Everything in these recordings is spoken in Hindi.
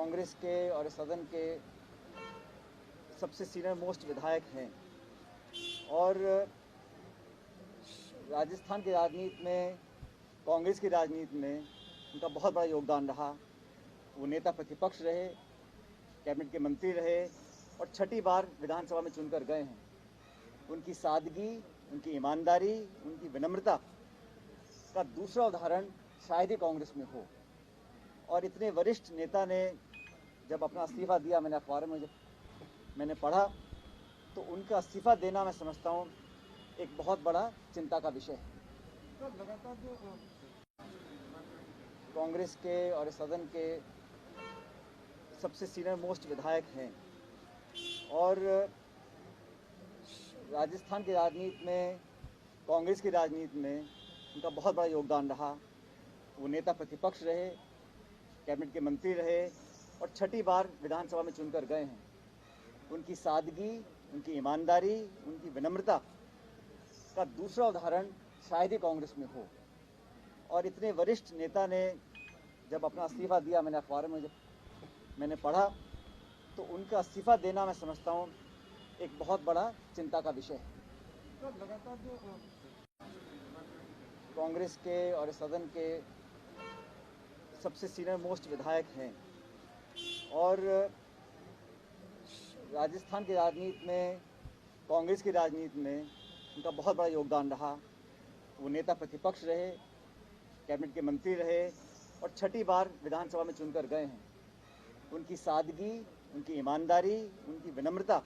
कांग्रेस के और सदन के सबसे सीनियर मोस्ट विधायक हैं और राजस्थान की राजनीति में, कांग्रेस की राजनीति में उनका बहुत बड़ा योगदान रहा। वो नेता प्रतिपक्ष रहे, कैबिनेट के मंत्री रहे और छठी बार विधानसभा में चुनकर गए हैं। उनकी सादगी, उनकी ईमानदारी, उनकी विनम्रता का दूसरा उदाहरण शायद ही कांग्रेस में हो। और इतने वरिष्ठ नेता ने जब अपना इस्तीफा दिया, मैंने अखबार में मैंने पढ़ा, तो उनका इस्तीफा देना मैं समझता हूँ एक बहुत बड़ा चिंता का विषय है। लगातार जो कांग्रेस के और सदन के सबसे सीनियर मोस्ट विधायक हैं और राजस्थान की राजनीति में, कांग्रेस की राजनीति में उनका बहुत बड़ा योगदान रहा। वो नेता प्रतिपक्ष रहे, कैबिनेट के मंत्री रहे और छठी बार विधानसभा में चुनकर गए हैं। उनकी सादगी, उनकी ईमानदारी, उनकी विनम्रता का दूसरा उदाहरण शायद ही कांग्रेस में हो। और इतने वरिष्ठ नेता ने जब अपना इस्तीफा दिया, मैंने अखबार में मैंने पढ़ा, तो उनका इस्तीफा देना मैं समझता हूँ एक बहुत बड़ा चिंता का विषय है। लगातार जो कांग्रेस के और सदन के सबसे सीनियर मोस्ट विधायक हैं और राजस्थान की राजनीति में, कांग्रेस की राजनीति में उनका बहुत बड़ा योगदान रहा। वो नेता प्रतिपक्ष रहे, कैबिनेट के मंत्री रहे और छठी बार विधानसभा में चुनकर गए हैं। उनकी सादगी, उनकी ईमानदारी, उनकी विनम्रता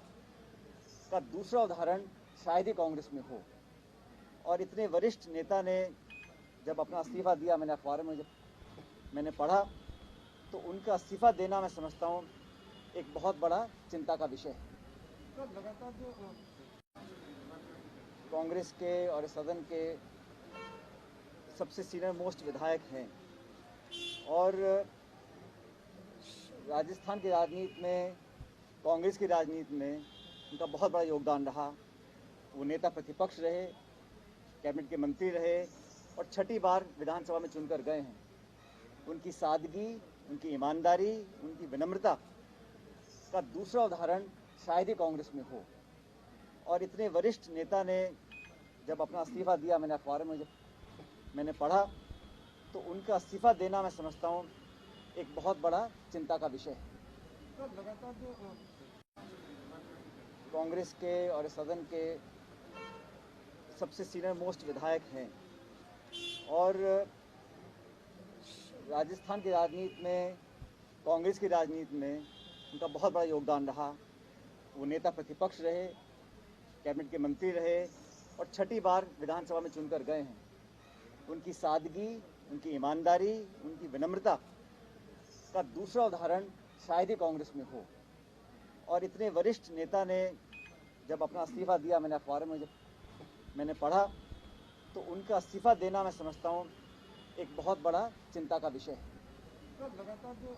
का दूसरा उदाहरण शायद ही कांग्रेस में हो। और इतने वरिष्ठ नेता ने जब अपना इस्तीफा दिया, मैंने अखबार में मैंने पढ़ा, तो उनका इस्तीफा देना मैं समझता हूँ एक बहुत बड़ा चिंता का विषय है। लगातार जो कांग्रेस के और सदन के सबसे सीनियर मोस्ट विधायक हैं और राजस्थान की राजनीति में, कांग्रेस की राजनीति में उनका बहुत बड़ा योगदान रहा। वो नेता प्रतिपक्ष रहे, कैबिनेट के मंत्री रहे और छठी बार विधानसभा में चुनकर गए हैं। उनकी सादगी, उनकी ईमानदारी, उनकी विनम्रता का दूसरा उदाहरण शायद ही कांग्रेस में हो। और इतने वरिष्ठ नेता ने जब अपना इस्तीफा दिया, मैंने अखबार में मैंने पढ़ा, तो उनका इस्तीफा देना मैं समझता हूँ एक बहुत बड़ा चिंता का विषय है। लगातार जो कांग्रेस के और सदन के सबसे सीनियर मोस्ट विधायक हैं और राजस्थान की राजनीति में, कांग्रेस की राजनीति में उनका बहुत बड़ा योगदान रहा। वो नेता प्रतिपक्ष रहे, कैबिनेट के मंत्री रहे और छठी बार विधानसभा में चुनकर गए हैं। उनकी सादगी, उनकी ईमानदारी, उनकी विनम्रता का दूसरा उदाहरण शायद ही कांग्रेस में हो। और इतने वरिष्ठ नेता ने जब अपना इस्तीफा दिया, मैंने अखबार में मैंने पढ़ा, तो उनका इस्तीफा देना मैं समझता हूँ एक बहुत बड़ा चिंता का विषय है। कांग्रेस के और सदन के सबसे सीनियर मोस्ट विधायक हैं और राजस्थान की राजनीति में, कांग्रेस की राजनीति में उनका बहुत बड़ा योगदान रहा। वो नेता प्रतिपक्ष रहे, कैबिनेट के मंत्री रहे और छठी बार विधानसभा में चुनकर गए हैं। उनकी सादगी, उनकी ईमानदारी, उनकी विनम्रता का दूसरा उदाहरण शायद ही कांग्रेस में हो। और इतने वरिष्ठ नेता ने जब अपना इस्तीफा दिया, मैंने अखबार में मैंने पढ़ा, तो उनका इस्तीफा देना मैं समझता हूँ एक बहुत बड़ा चिंता का विषय है। लगातार जो